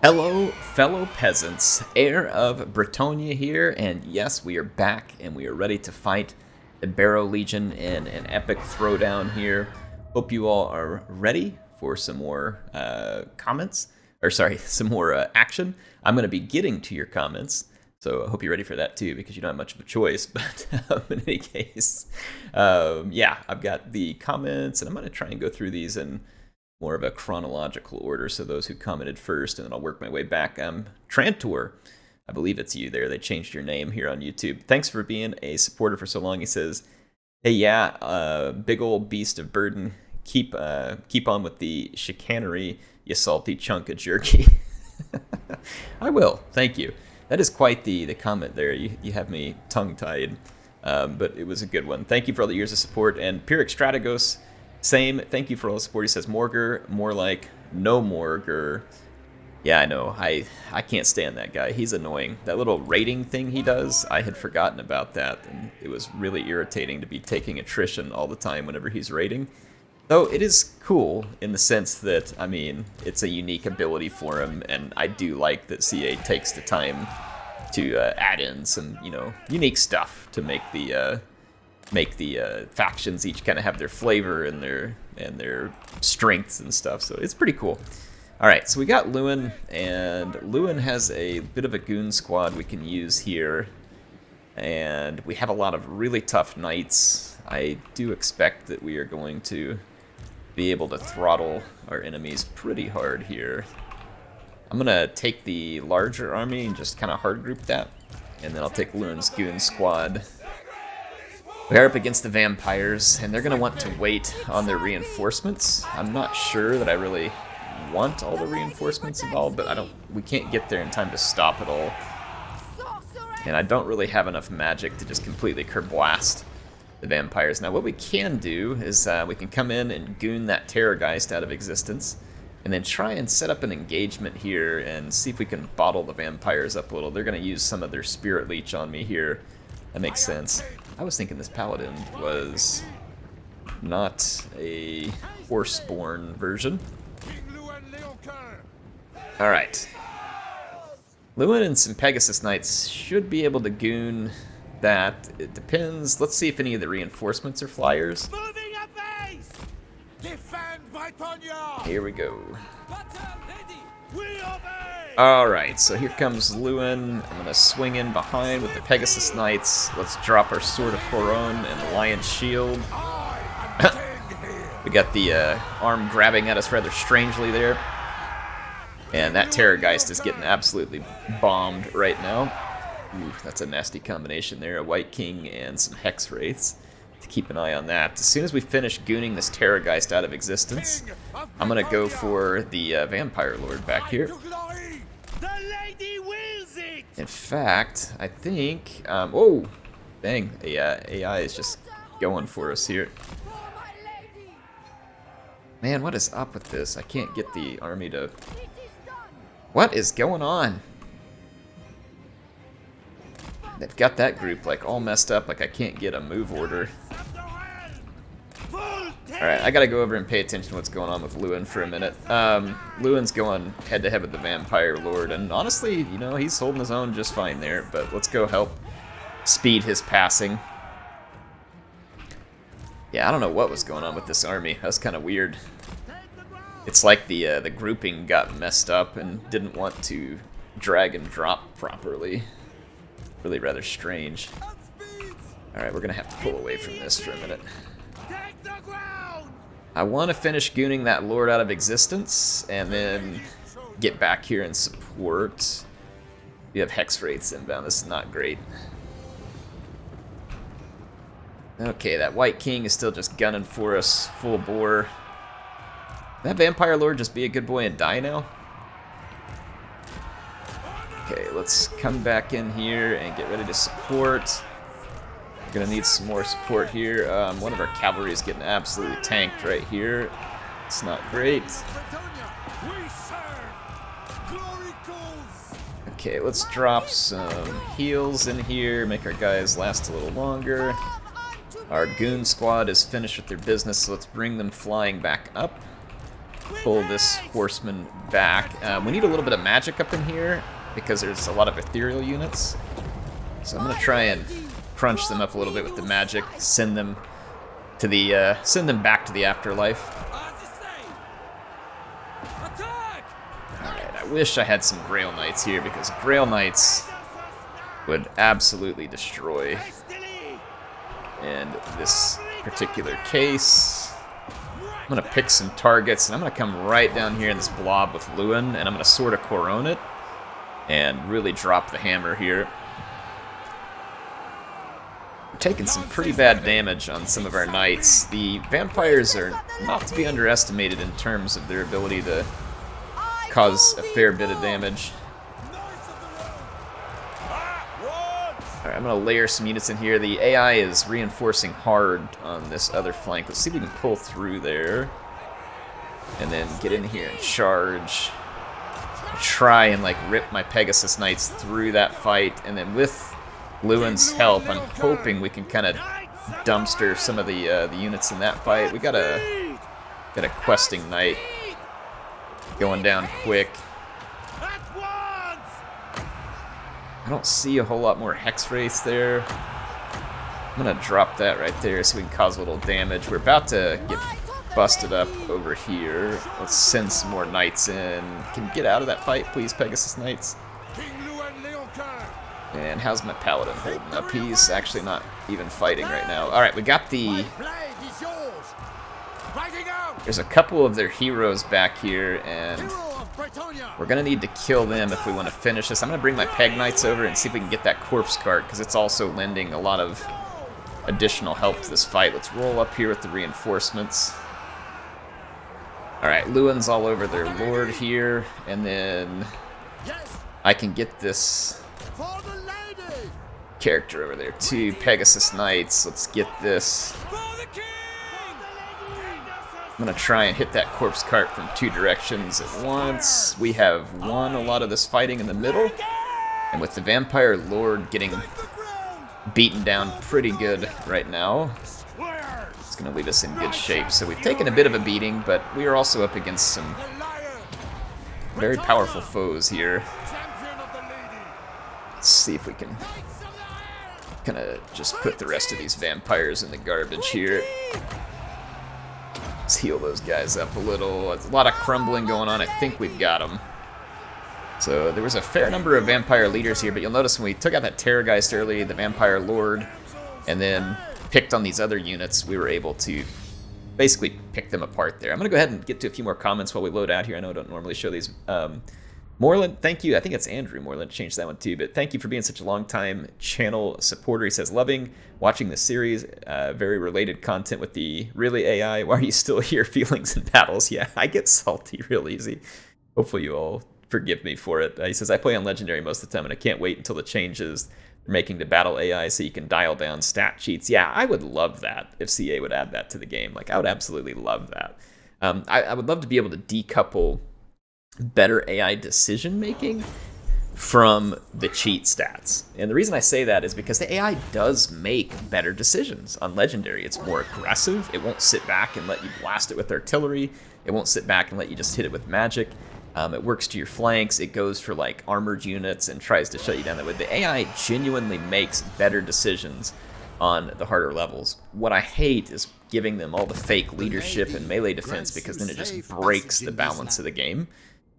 Hello, fellow peasants. Heir of Bretonnia here, and yes, we are back, and we are ready to fight the Barrow Legion in an epic throwdown here. Hope you all are ready for some more some more action. I'm going to be getting to your comments, so I hope you're ready for that too, because you don't have much of a choice. But in any case, yeah, I've got the comments, and I'm going to try and go through these in more of a chronological order, so those who commented first, and then I'll work my way back. Trantor, I believe it's you there. They changed your name here on YouTube. Thanks for being a supporter for so long. He says, hey, yeah, big old beast of burden. Keep on with the chicanery, you salty chunk of jerky. I will. Thank you. That is quite the comment there. You have me tongue-tied, but it was a good one. Thank you for all the years of support. And Pyrrhic Strategos, same. Thank you for all the support. He says, Morger, more like no Morger. Yeah, I know. I can't stand that guy. He's annoying. That little rating thing he does, I had forgotten about that, and it was really irritating to be taking attrition all the time whenever he's rating. Though it is cool in the sense that, I mean, it's a unique ability for him, and I do like that CA takes the time to add in some, unique stuff to make the factions each kind of have their flavor and their strengths and stuff. So it's pretty cool. All right, so we got Louen, and Louen has a bit of a goon squad we can use here, and we have a lot of really tough knights. I do expect that we are going to be able to throttle our enemies pretty hard here. I'm gonna take the larger army and just kind of hard group that, and then I'll take Louen's goon squad. We are up against the vampires, and they're going to want to wait on their reinforcements. I'm not sure that I really want all the reinforcements involved, but we can't get there in time to stop it all. And I don't really have enough magic to just completely kerblast the vampires. Now, what we can do is we can come in and goon that Terrorgeist out of existence, and then try and set up an engagement here and see if we can bottle the vampires up a little. They're going to use some of their Spirit Leech on me here. That makes sense. I was thinking this paladin was not a horse-born version. Alright. Louen and some Pegasus Knights should be able to goon that. It depends. Let's see if any of the reinforcements are flyers. Here we go. Alright, so here comes Louen. I'm going to swing in behind with the Pegasus Knights. Let's drop our Sword of Coron and the Lion's Shield. We got the arm grabbing at us rather strangely there. And that Terrorgeist is getting absolutely bombed right now. Ooh, that's a nasty combination there. A White King and some Hex Wraiths. To keep an eye on that. As soon as we finish gooning this Terrorgeist out of existence, I'm going to go for the Vampire Lord back here. In fact, I think... oh, dang. AI is just going for us here. Man, what is up with this? I can't get the army to... What is going on? They've got that group like all messed up, like I can't get a move order. Alright, I gotta go over and pay attention to what's going on with Louen for a minute. Louen's going head-to-head with the Vampire Lord, and honestly, he's holding his own just fine there, but let's go help speed his passing. Yeah, I don't know what was going on with this army. That was kind of weird. It's like the grouping got messed up and didn't want to drag and drop properly. Really rather strange. Alright, we're gonna have to pull away from this for a minute. I want to finish gooning that Lord out of existence, and then get back here and support. We have Hex Wraiths inbound. This is not great. Okay, that White King is still just gunning for us, full bore. That Vampire Lord just be a good boy and die now? Okay, let's come back in here and get ready to support. We're gonna need some more support here. One of our cavalry is getting absolutely tanked right here. It's not great. Okay, let's drop some heals in here, make our guys last a little longer. Our goon squad is finished with their business, so let's bring them flying back up. pull this horseman back. We need a little bit of magic up in here because there's a lot of ethereal units. So I'm gonna try and crunch them up a little bit with the magic, send them to the send them back to the afterlife. Alright, I wish I had some Grail Knights here because Grail Knights would absolutely destroy in this particular case. I'm gonna pick some targets and I'm gonna come right down here in this blob with Louen and I'm gonna sort of Coron it and really drop the hammer here. We're taking some pretty bad damage on some of our knights. The vampires are not to be underestimated in terms of their ability to cause a fair bit of damage. Alright, I'm going to layer some units in here. The AI is reinforcing hard on this other flank. Let's see if we can pull through there. And then get in here and charge. Try and like rip my Pegasus Knights through that fight. And then with Louen's help, I'm hoping we can kind of dumpster some of the units in that fight. We got a questing knight going down quick. I don't see a whole lot more Hex Wraiths there. I'm gonna drop that right there so we can cause a little damage. We're about to get busted up over here. Let's send some more knights in. Can you get out of that fight, please, Pegasus Knights? And how's my paladin holding up? He's actually not even fighting right now. Alright, we got the... There's a couple of their heroes back here, and we're going to need to kill them if we want to finish this. I'm going to bring my Peg Knights over and see if we can get that corpse cart, because it's also lending a lot of additional help to this fight. Let's roll up here with the reinforcements. Alright, Louen's all over their lord here, and then I can get this character over there too. Pegasus Knights, let's get this. I'm going to try and hit that corpse cart from two directions at once. We have won a lot of this fighting in the middle, and with the Vampire Lord getting beaten down pretty good right now, it's going to leave us in good shape. So we've taken a bit of a beating, but we are also up against some very powerful foes here. Let's see if we can kind of just put the rest of these vampires in the garbage here. Let's heal those guys up a little. There's a lot of crumbling going on. I think we've got them. So there was a fair number of vampire leaders here, but you'll notice when we took out that Terrorgeist early, the Vampire Lord, and then picked on these other units, we were able to basically pick them apart there. I'm going to go ahead and get to a few more comments while we load out here. I know I don't normally show these. Moreland, thank you. I think it's Andrew Moreland changed that one too, but thank you for being such a long-time channel supporter. He says, loving watching the series, very related content with the really AI. Why are you still here? Feelings and battles. Yeah, I get salty real easy. Hopefully you all forgive me for it. He says, I play on Legendary most of the time, and I can't wait until the changes they're making to battle AI so you can dial down stat cheats. Yeah, I would love that if CA would add that to the game. Like, I would absolutely love that. I would love to be able to decouple better AI decision making from the cheat stats. And the reason I say that is because the AI does make better decisions on Legendary. It's more aggressive. It won't sit back and let you blast it with artillery. It won't sit back and let you just hit it with magic. It works to your flanks. It goes for like armored units and tries to shut you down that way. The AI genuinely makes better decisions on the harder levels. What I hate is giving them all the fake leadership and melee defense, because then it just breaks the balance of the game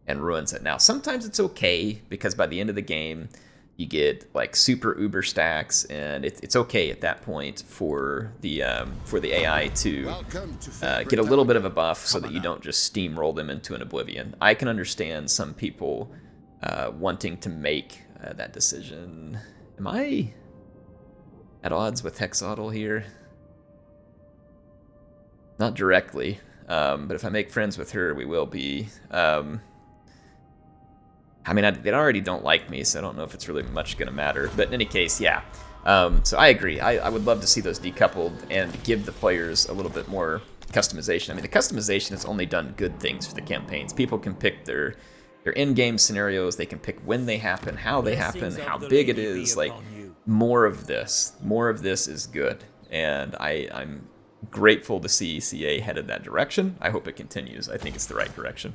and ruins it. Now, sometimes it's okay, because by the end of the game, you get like super uber stacks, and it's okay at that point for the AI to get a little bit of a buff so that you don't just steamroll them into an oblivion. I can understand some people wanting to make that decision. Am I at odds with Hexaudal here? Not directly, but if I make friends with her, we will be. I mean, they already don't like me, so I don't know if it's really much going to matter. But in any case, yeah. So I agree. I would love to see those decoupled and give the players a little bit more customization. I mean, the customization has only done good things for the campaigns. People can pick their in-game scenarios. They can pick when they happen, how they happen, how big it is. Like, more of this is good. And I'm grateful to see CA headed that direction. I hope it continues. I think it's the right direction.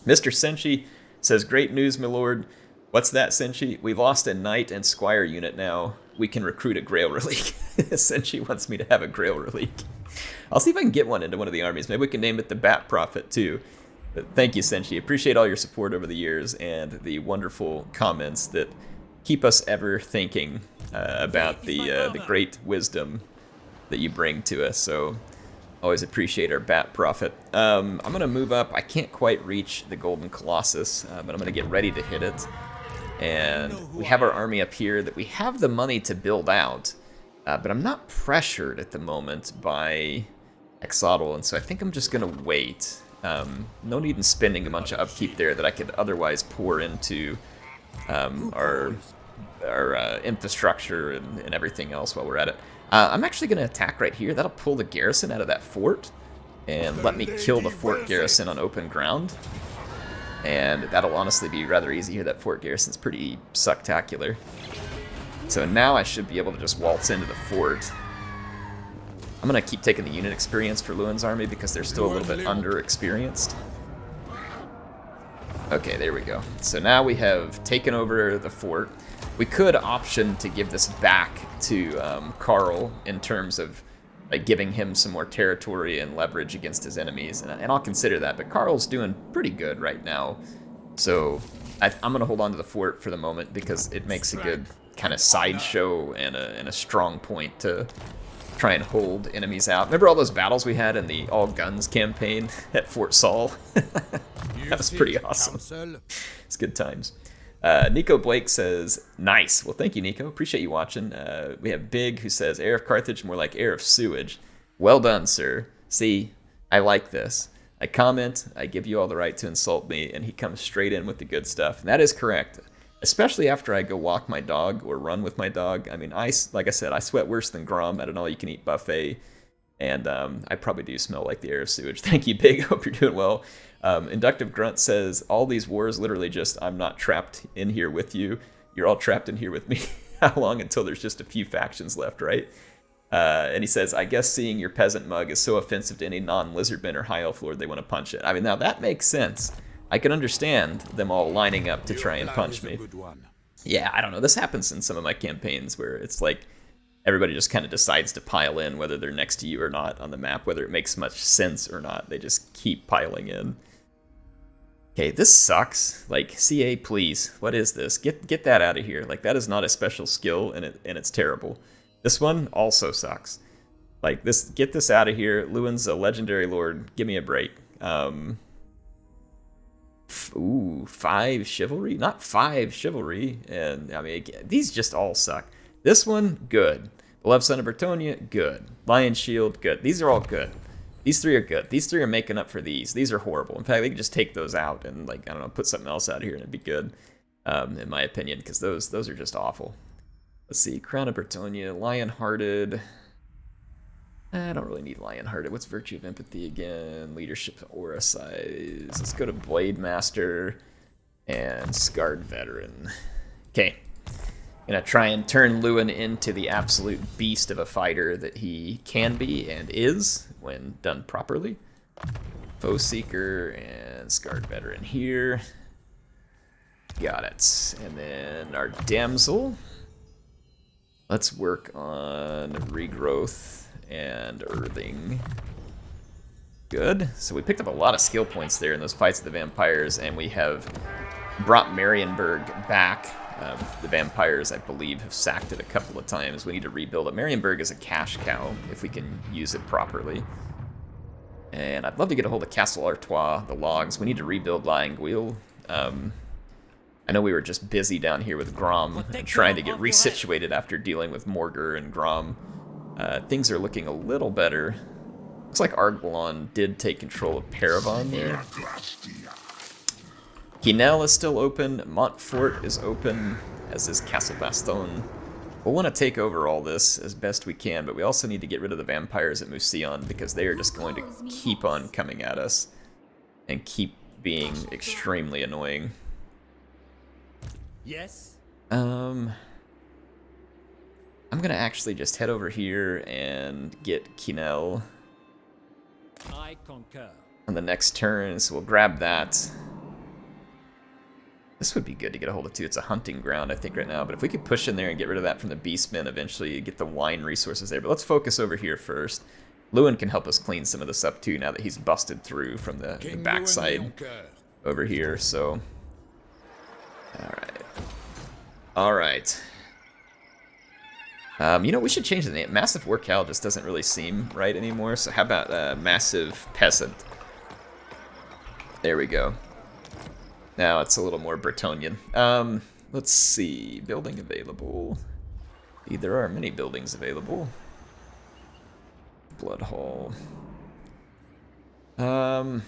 Mr. Senshi says, great news, my lord. What's that, Senshi? We lost a knight and squire unit now. We can recruit a Grail Relique. Senshi wants me to have a Grail Relique. I'll see if I can get one into one of the armies. Maybe we can name it the Bat Prophet, too. But thank you, Senshi. Appreciate all your support over the years and the wonderful comments that keep us ever thinking about the great wisdom that you bring to us. So always appreciate our Bat Prophet. I'm going to move up. I can't quite reach the Golden Colossus, but I'm going to get ready to hit it. And we have our army up here that we have the money to build out, but I'm not pressured at the moment by Exodal, and so I think I'm just going to wait. No need in spending a bunch of upkeep there that I could otherwise pour into our infrastructure and everything else while we're at it. I'm actually going to attack right here. That'll pull the garrison out of that fort and let me kill the fort garrison on open ground. And that'll honestly be rather easy here. That fort garrison's pretty sucktacular. So now I should be able to just waltz into the fort. I'm going to keep taking the unit experience for Louen's army because they're still a little bit under-experienced. Okay, there we go. So now we have taken over the fort. We could option to give this back to Carl in terms of like giving him some more territory and leverage against his enemies, and I'll consider that, but Carl's doing pretty good right now. So I'm going to hold on to the fort for the moment because it makes a good kind of sideshow and a strong point to try and hold enemies out. Remember all those battles we had in the all-guns campaign at Fort Saul? That was pretty awesome. It's good times. Nico Blake says, nice. Well, thank you, Nico. Appreciate you watching. We have Big, who says, Heir of Carthage, more like Heir of Sewage. Well done, sir. See, I like this. I comment, I give you all the right to insult me, and he comes straight in with the good stuff. And that is correct. Especially after I go walk my dog or run with my dog. I mean, like I said, I sweat worse than Grom at an all-you-can-eat buffet. And I probably do smell like the Heir of Sewage. Thank you, Big. Hope you're doing well. Inductive Grunt says, all these wars literally just, I'm not trapped in here with you. You're all trapped in here with me. How long until there's just a few factions left, right? And he says, I guess seeing your peasant mug is so offensive to any non-lizardman or high elf lord they want to punch it. I mean, now that makes sense. I can understand them all lining up to try and punch me. Yeah, I don't know. This happens in some of my campaigns where it's like everybody just kind of decides to pile in whether they're next to you or not on the map, whether it makes much sense or not. They just keep piling in. Okay, this sucks. Like, CA, please. What is this? Get that out of here. Like, that is not a special skill, and it's terrible. This one also sucks. Like, get this out of here. Louen's a legendary lord. Give me a break. Ooh, 5 chivalry? Not 5 chivalry. And, I mean, these just all suck. This one, good. Beloved Son of Bretonnia, good. Lion Shield, good. These are all good. These 3 are good. These 3 are making up for these. These are horrible. In fact, they could just take those out and, like, I don't know, put something else out here and it'd be good, in my opinion, because those are just awful. Let's see. Crown of Bretonnia, Lion-Hearted. I don't really need Lion-Hearted. What's Virtue of Empathy again? Leadership, Aura Size. Let's go to Blade Master and Scarred Veteran. Okay. Gonna try and turn Louen into the absolute beast of a fighter that he can be and is when done properly. Foe Seeker and Scarred Veteran here. Got it. And then our Damsel. Let's work on Regrowth and Earthing. Good. So we picked up a lot of skill points there in those fights with the vampires, and we have brought Marienburg back. The vampires, I believe, have sacked it a couple of times. We need to rebuild it. Marienburg is a cash cow, if we can use it properly. And I'd love to get a hold of Castle Artois, the logs. We need to rebuild L'Anguille. I know we were just busy down here with Grom, and trying to get resituated after dealing with Morgur and Grom. Things are looking a little better. Looks like Arguelon did take control of Paravon there. Quinel is still open, Montfort is open, as is Castle Baston. We'll want to take over all this as best we can, but we also need to get rid of the vampires at Mousillon, because they are just going to keep on coming at us and keep being extremely annoying. Yes? I'm I'm gonna actually just head over here and get Kinel I concur. on the next turn, so we'll grab that. This would be good to get a hold of too. It's a hunting ground, I think, right now. But if we could push in there and get rid of that from the Beastmen, eventually get the wine resources there. But let's focus over here first. Louen can help us clean some of this up too, now that he's busted through from the backside over here. So, all right. You know, we should change the name. Massive Workow just doesn't really seem right anymore. So how about Massive Peasant? There we go. Now it's a little more Bretonnian. Let's see. Building available. There are many buildings available. Blood Hall. I'm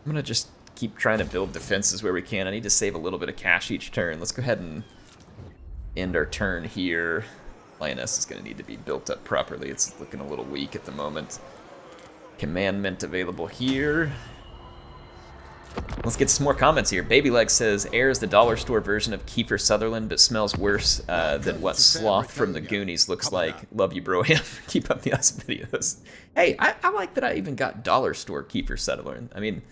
gonna just keep trying to build defenses where we can. I need to save a little bit of cash each turn. Let's go ahead and end our turn here. Lioness is gonna need to be built up properly. It's looking a little weak at the moment. Commandment available here. Let's get some more comments here. Babyleg says, Air is the dollar store version of Kiefer Sutherland, but smells worse than what Sloth from the Goonies looks like. Love you, bro. Keep up the awesome videos. Hey, I like that I even got dollar store Kiefer Sutherland. I mean,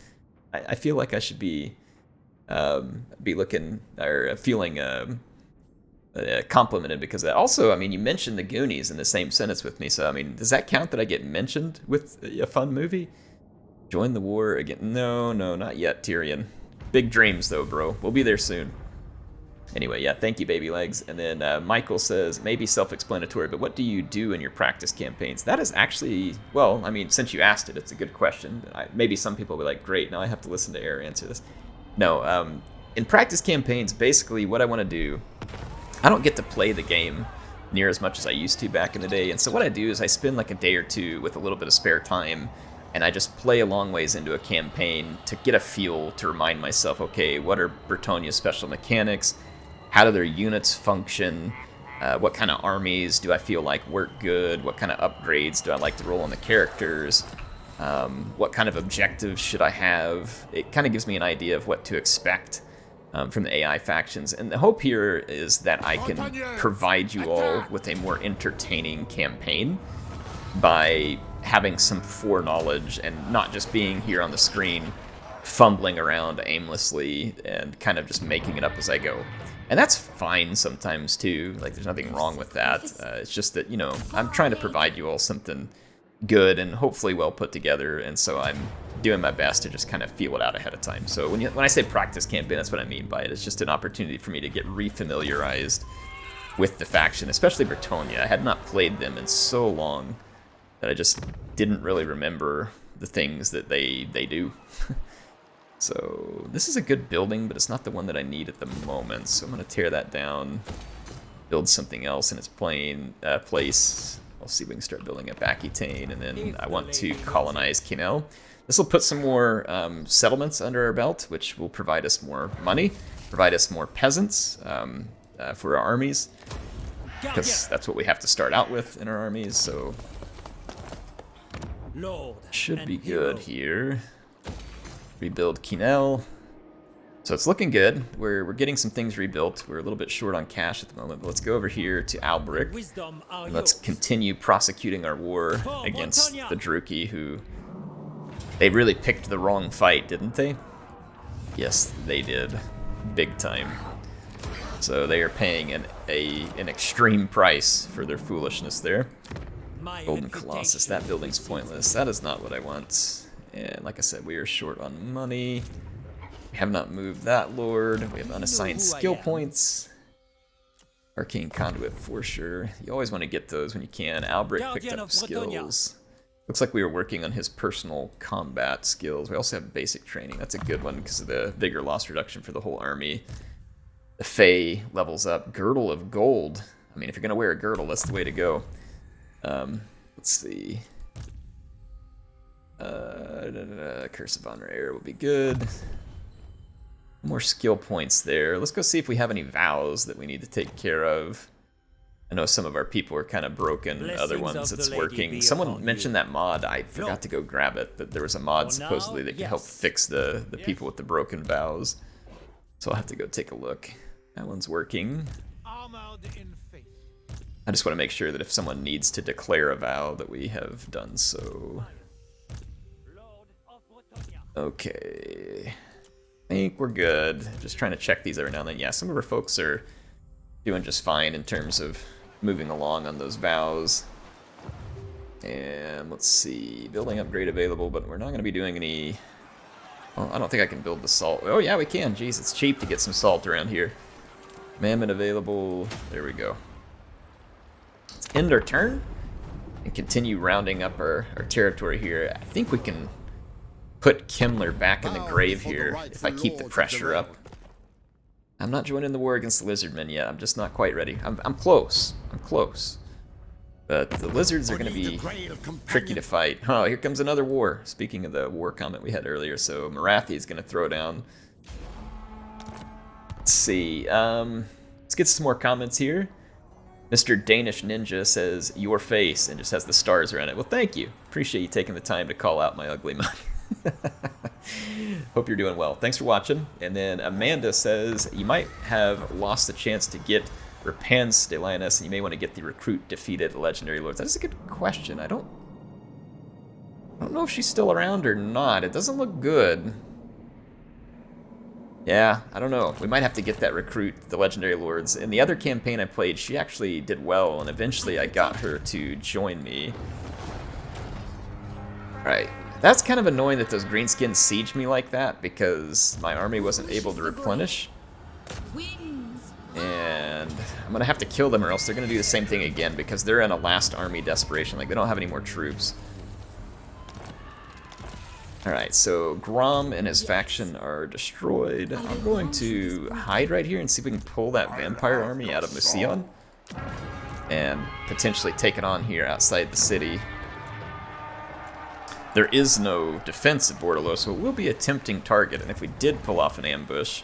I feel like I should be looking or feeling complimented because of that. Also, I mean, you mentioned the Goonies in the same sentence with me, so I mean, does that count that I get mentioned with a fun movie? Join the war again. No, not yet, Tyrion. Big dreams, though, bro. We'll be there soon. Anyway, yeah, thank you, Baby Legs. And then Michael says, maybe self-explanatory, but what do you do in your practice campaigns? That is actually, well, I mean, since you asked it, it's a good question. Maybe some people will be like, great, now I have to listen to Air answer this. No, in practice campaigns, basically what I want to do, I don't get to play the game near as much as I used to back in the day. And so what I do is I spend like a day or two with a little bit of spare time and I just play a long ways into a campaign to get a feel, to remind myself, okay, what are Bretonnia's special mechanics? How do their units function? What kind of armies do I feel like work good? What kind of upgrades do I like to roll on the characters? What kind of objectives should I have? It kind of gives me an idea of what to expect from the AI factions. And the hope here is that I can provide you all with a more entertaining campaign by having some foreknowledge and not just being here on the screen fumbling around aimlessly and kind of just making it up as I go. And that's fine sometimes too, like there's nothing wrong with that. It's just that, you know, I'm trying to provide you all something good and hopefully well put together, and so I'm doing my best to just kind of feel it out ahead of time. So when I say practice campaign, that's what I mean by it. It's just an opportunity for me to get refamiliarized with the faction, especially Bretonnia. I had not played them in so long that I just didn't really remember the things that they do. So this is a good building, but it's not the one that I need at the moment. So I'm going to tear that down, build something else in its place. I'll see if we can start building a Bequeathed, and then I want to colonize Kinel. This will put some more settlements under our belt, which will provide us more money, provide us more peasants for our armies, because that's what we have to start out with in our armies. So should be good here. Rebuild Kinel. So it's looking good. We're getting some things rebuilt. We're a little bit short on cash at the moment, but let's go over here to Alberic. And let's continue prosecuting our war against the Druchi, who they really picked the wrong fight, didn't they? Yes, they did. Big time. So they are paying an extreme price for their foolishness there. Golden Colossus, that building's pointless. That is not what I want. And like I said, we are short on money. We have not moved that lord. We have unassigned skill points. Arcane Conduit for sure. You always want to get those when you can. Alberic picked up skills. Looks like we were working on his personal combat skills. We also have basic training. That's a good one because of the vigor loss reduction for the whole army. The Fae levels up. Girdle of Gold. I mean, if you're going to wear a girdle, that's the way to go. Let's see. Curse of Honor Air will be good. More skill points there. Let's go see if we have any vows that we need to take care of. I know some of our people are kind of broken, other ones it's working. Someone mentioned that mod. I forgot to go grab it, but there was a mod supposedly that can help fix the people with the broken vows. So I'll have to go take a look. That one's working. I just want to make sure that if someone needs to declare a vow, that we have done so. Okay. I think we're good. Just trying to check these every now and then. Yeah, some of our folks are doing just fine in terms of moving along on those vows. And let's see, building upgrade available, but we're not going to be doing any... Well, I don't think I can build the salt. Oh yeah, we can. Jeez, it's cheap to get some salt around here. Mammon available. There we go. Let's end our turn and continue rounding up our territory here. I think we can put Kimmler back in the grave here if I keep the pressure up. I'm not joining the war against the Lizardmen yet. I'm just not quite ready. I'm close. I'm close. But the lizards are going to be tricky to fight. Oh, here comes another war. Speaking of the war comment we had earlier, so Marathi is going to throw down. Let's see. Let's get some more comments here. Mr. Danish Ninja says, "Your face," and just has the stars around it. Well, thank you. Appreciate you taking the time to call out my ugly mug. Hope you're doing well. Thanks for watching. And then Amanda says, "You might have lost the chance to get Repens de Lioness, and you may want to get the recruit defeated legendary lords." That is a good question. I don't know if she's still around or not. It doesn't look good. Yeah, I don't know. We might have to get that recruit, the legendary lords. In the other campaign I played, she actually did well, and eventually I got her to join me. Alright. That's kind of annoying that those greenskins sieged me like that, because my army wasn't able to replenish. And I'm gonna have to kill them or else they're gonna do the same thing again, because they're in a last army desperation. Like, they don't have any more troops. Alright, so Grom and his faction are destroyed. I'm going to hide right here and see if we can pull that vampire army out of Musion and potentially take it on here outside the city. There is no defense at Bordeleaux, so it will be a tempting target, and if we did pull off an ambush,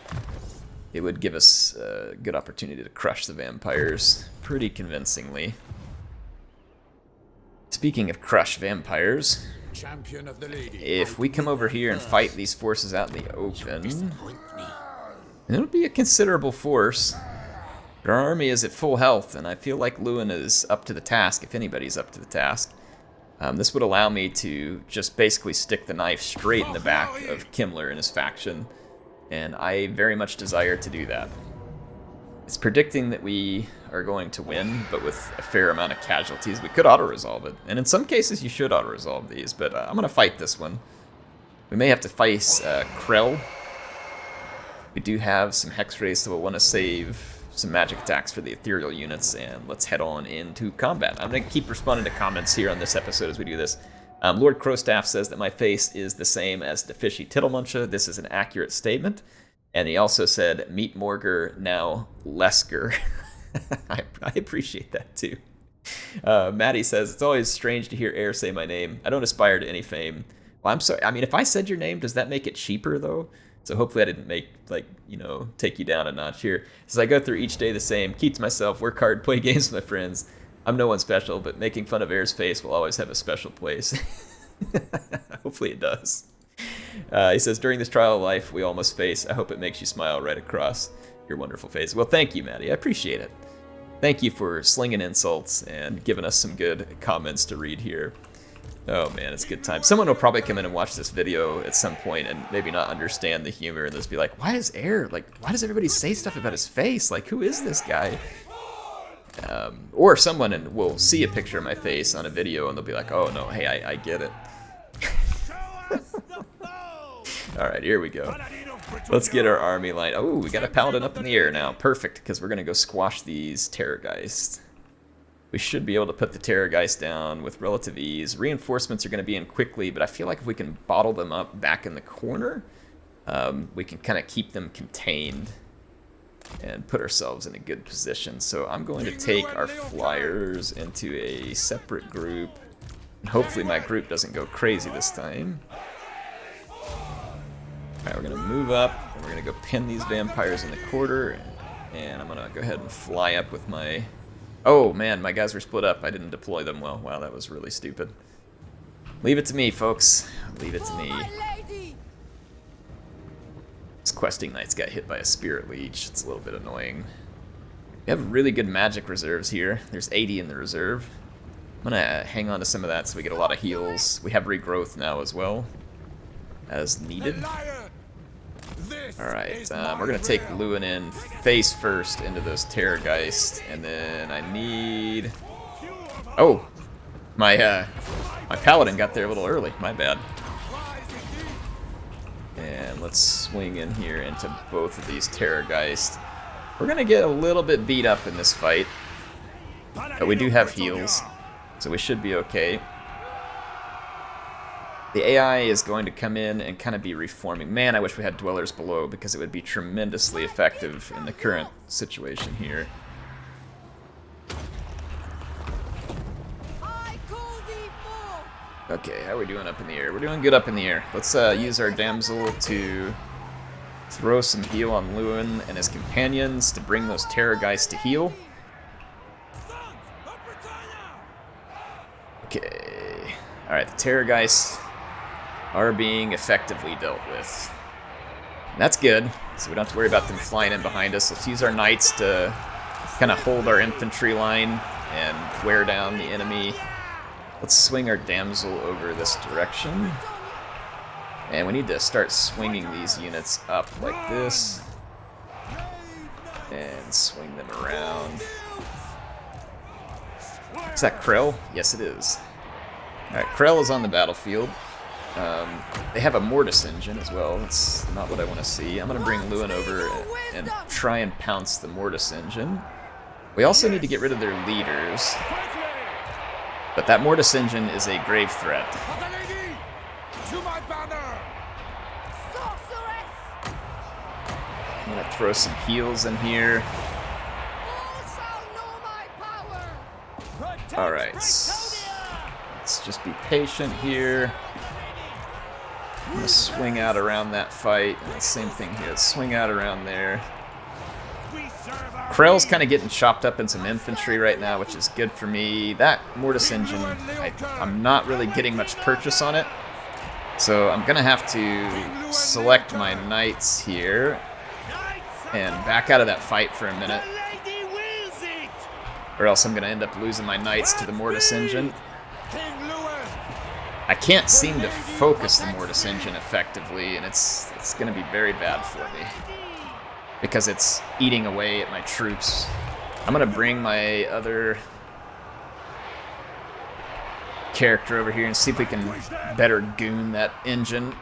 it would give us a good opportunity to crush the vampires pretty convincingly. Speaking of crush vampires, Champion of the Lady, if we come over here and fight these forces out in the open, it'll be a considerable force. Our army is at full health, and I feel like Louen is up to the task, if anybody's up to the task. This would allow me to just basically stick the knife straight in the back of Kimmler and his faction, and I very much desire to do that. It's predicting that we are going to win, but with a fair amount of casualties. We could auto-resolve it, and in some cases you should auto-resolve these, but I'm going to fight this one. We may have to face Krell. We do have some Hex Rays, so we'll want to save some magic attacks for the ethereal units, and let's head on into combat. I'm going to keep responding to comments here on this episode as we do this. Lord Crowstaff says that my face is the same as the fishy Tittlemuncha. This is an accurate statement. And he also said, "Meet Morger, now Lesker." I appreciate that too. Maddie says, "It's always strange to hear Air say my name. I don't aspire to any fame." Well, I'm sorry. I mean, if I said your name, does that make it cheaper though? So hopefully I didn't make, like, you know, take you down a notch here. As I go through each day the same, keep to myself, work hard, play games with my friends. I'm no one special, but making fun of Air's face will always have a special place. Hopefully it does. He says, "During this trial of life we all must face, I hope it makes you smile right across your wonderful face." Well, thank you, Maddie. I appreciate it. Thank you for slinging insults and giving us some good comments to read here. Oh man, it's a good time. Someone will probably come in and watch this video at some point and maybe not understand the humor and just be like, why is Air, like, why does everybody say stuff about his face? Like, who is this guy? Or someone will see a picture of my face on a video and they'll be like, oh no, hey, I get it. Alright, here we go. Let's get our army line. Oh, we got a paladin up in the air now. Perfect, because we're going to go squash these Terrorgeists. We should be able to put the Terrorgeist down with relative ease. Reinforcements are going to be in quickly, but I feel like if we can bottle them up back in the corner, we can kind of keep them contained and put ourselves in a good position. So I'm going to take our flyers into a separate group. And hopefully my group doesn't go crazy this time. Alright, we're going to move up, and we're going to go pin these vampires in the quarter, and I'm going to go ahead and fly up with my... Oh man, my guys were split up. I didn't deploy them well. Wow, that was really stupid. Leave it to me, folks. Leave it to me. This questing knight's got hit by a spirit leech. It's a little bit annoying. We have really good magic reserves here. There's 80 in the reserve. I'm gonna hang on to some of that so we get a lot of heals. We have regrowth now as well, as needed. Alright, we're gonna take Louen in face first into those Terrorgeist, and then I need... Oh! My Paladin got there a little early, my bad. And let's swing in here into both of these Terrorgeist. We're gonna get a little bit beat up in this fight, but we do have heals, so we should be okay. The AI is going to come in and kind of be reforming. Man, I wish we had Dwellers Below, because it would be tremendously effective in the current situation here. Okay, how are we doing up in the air? We're doing good up in the air. Let's use our damsel to throw some heal on Louen and his companions to bring those Terrorgeist to heal. Okay. Alright, the Terrorgeist are being effectively dealt with. And that's good, so we don't have to worry about them flying in behind us. Let's use our knights to kind of hold our infantry line and wear down the enemy. Let's swing our damsel over this direction. And we need to start swinging these units up like this. And swing them around. Is that Krell? Yes, it is. Alright, Krell is on the battlefield. They have a Mortis engine as well. That's not what I want to see. I'm going to bring Louen over and try and pounce the Mortis engine. We also need to get rid of their leaders. But that Mortis engine is a grave threat. I'm going to throw some heals in here. Alright. Let's just be patient here. I'm going to swing out around that fight. And the same thing here. Let's swing out around there. Krell's kind of getting chopped up in some infantry right now, which is good for me. That Mortis engine, I'm not really getting much purchase on it. So I'm going to have to select my knights here and back out of that fight for a minute. Or else I'm going to end up losing my knights to the Mortis engine. I can't seem to focus the Mortis engine effectively, and it's going to be very bad for me, because it's eating away at my troops. I'm going to bring my other character over here and see if we can better goon that engine.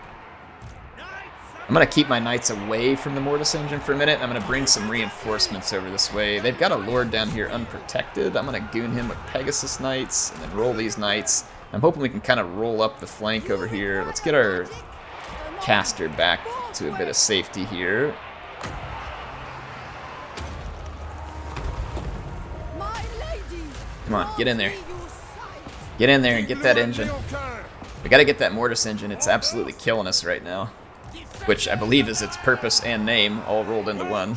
I'm going to keep my knights away from the Mortis engine for a minute. I'm going to bring some reinforcements over this way. They've got a lord down here unprotected. I'm going to goon him with Pegasus knights and then roll these knights. I'm hoping we can kind of roll up the flank over here. Let's get our caster back to a bit of safety here. Come on, get in there. Get in there and get that engine. We gotta get that Mortis engine. It's absolutely killing us right now. Which I believe is its purpose and name, all rolled into one.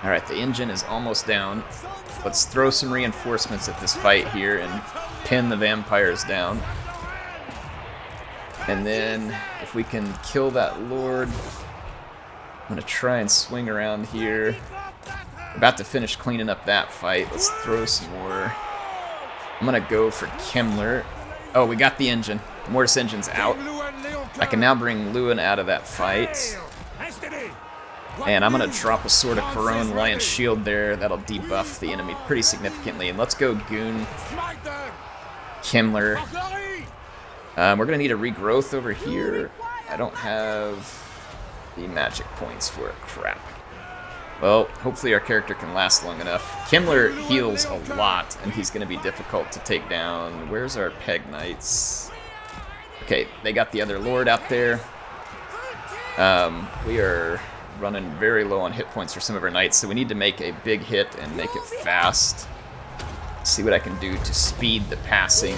Alright, the engine is almost down. Let's throw some reinforcements at this fight here and pin the vampires down. And then, if we can kill that lord, I'm gonna try and swing around here. We're about to finish cleaning up that fight. Let's throw some more. I'm gonna go for Kemmler. Oh, we got the engine. The Mortis engine's out. I can now bring Louen out of that fight. And I'm gonna drop a Sword of Corone Lion's Shield there. That'll debuff the enemy pretty significantly. And let's go goon Kemmler. We're gonna need a regrowth over here. I don't have the magic points for it. Crap. Well, hopefully our character can last long enough. Kemmler heals a lot, and he's going to be difficult to take down. Where's our Peg Knights? Okay, they got the other Lord out there. We are running very low on hit points for some of our Knights, so we need to make a big hit and make it fast. See what I can do to speed the passing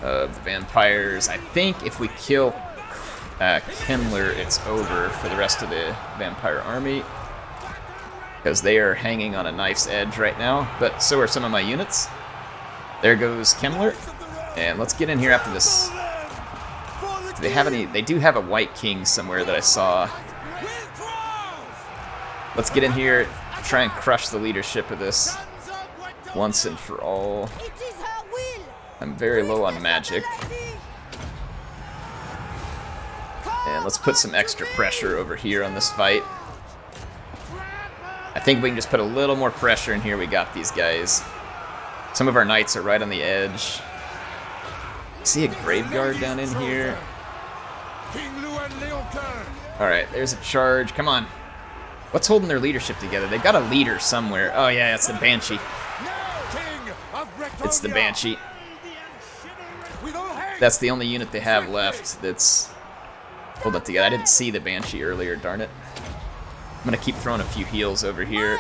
of the vampires. I think if we kill Kemmler, it's over for the rest of the vampire army, because they are hanging on a knife's edge right now, but so are some of my units. There goes Kemmler, and let's get in here after this. Do they have any? They do have a White King somewhere that I saw. Let's get in here, try and crush the leadership of this once and for all. I'm very low on magic. And let's put some extra pressure over here on this fight. I think we can just put a little more pressure in here. We got these guys. Some of our knights are right on the edge. See a graveyard down in here? Alright, there's a charge. Come on. What's holding their leadership together? They've got a leader somewhere. Oh yeah, it's the Banshee. It's the Banshee. That's the only unit they have left that's holding it together. I didn't see the Banshee earlier, darn it. I'm gonna keep throwing a few heals over here.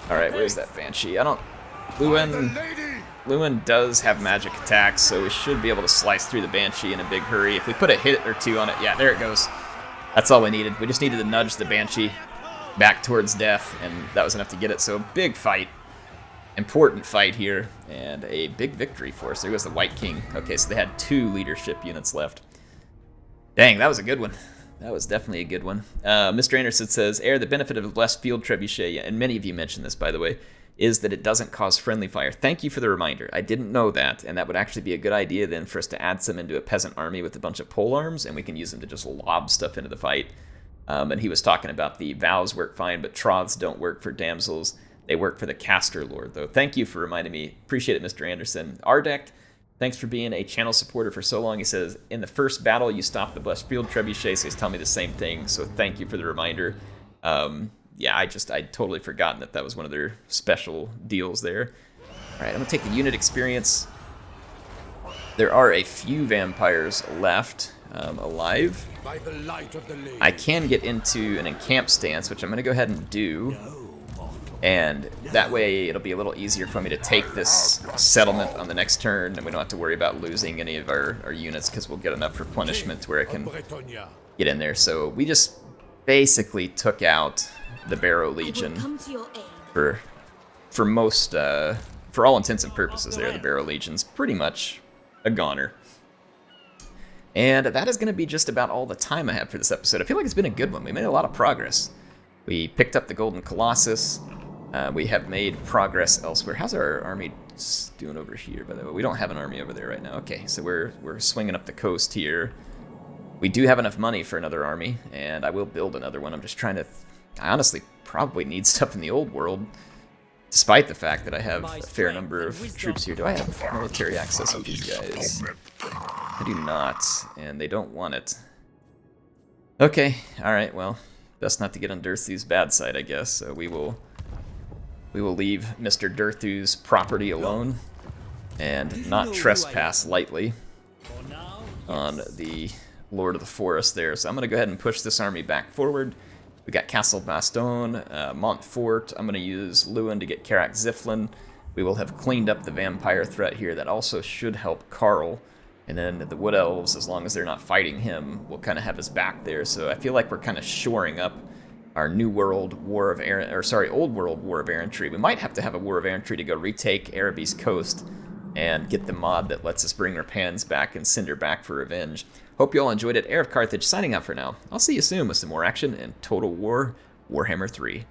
Alright, where's that Banshee? I don't... Louen does have magic attacks, so we should be able to slice through the Banshee in a big hurry. If we put a hit or two on it, yeah, there it goes. That's all we needed. We just needed to nudge the Banshee back towards death, and that was enough to get it. So big fight. Important fight here, and a big victory for us. There goes the White King. Okay, so they had 2 leadership units left. Dang, that was a good one. That was definitely a good one. Mr. Anderson says, the benefit of less field trebuchet, and many of you mentioned this, by the way, is that it doesn't cause friendly fire. Thank you for the reminder. I didn't know that, and that would actually be a good idea then for us to add some into a peasant army with a bunch of polearms, and we can use them to just lob stuff into the fight. And he was talking about the vows work fine, but troths don't work for damsels. They work for the caster lord, though. Thank you for reminding me. Appreciate it, Mr. Anderson. Ardek, thanks for being a channel supporter for so long. He says, in the first battle, you stopped the blessed field trebuchet, so he's telling me the same thing, so thank you for the reminder. Yeah, I'd totally forgotten that was one of their special deals there. All right, I'm going to take the unit experience. There are a few vampires left alive. I can get into an encamp stance, which I'm going to go ahead and do. And that way it'll be a little easier for me to take this settlement on the next turn, and we don't have to worry about losing any of our units because we'll get enough replenishment where I can get in there. So we just basically took out the Barrow Legion for all intents and purposes there. The Barrow Legion's pretty much a goner. And that is going to be just about all the time I have for this episode. I feel like it's been a good one. We made a lot of progress. We picked up the Golden Colossus. We have made progress elsewhere. How's our army doing over here, by the way? We don't have an army over there right now. Okay, so we're swinging up the coast here. We do have enough money for another army, and I will build another one. I'm just trying to... I honestly probably need stuff in the old world, despite the fact that I have a fair number of troops here. Do I have military access with these guys? I do not, and they don't want it. Okay, alright, well, best not to get on Durthu's bad side, I guess. So we will leave Mr. Durthu's property alone and not trespass lightly on the Lord of the Forest there. So I'm going to go ahead and push this army back forward. We got Castle Baston, Montfort. I'm going to use Louen to get Karak Ziflin. We will have cleaned up the vampire threat here. That also should help Carl. And then the Wood Elves, as long as they're not fighting him, will kind of have his back there. So I feel like we're kind of shoring up our Old World War of Errantry. We might have to have a War of Errantry to go retake Araby's coast and get the mod that lets us bring Rapans back and send her back for revenge. Hope you all enjoyed it. HeirofCarthage signing out for now. I'll see you soon with some more action in Total War Warhammer 3.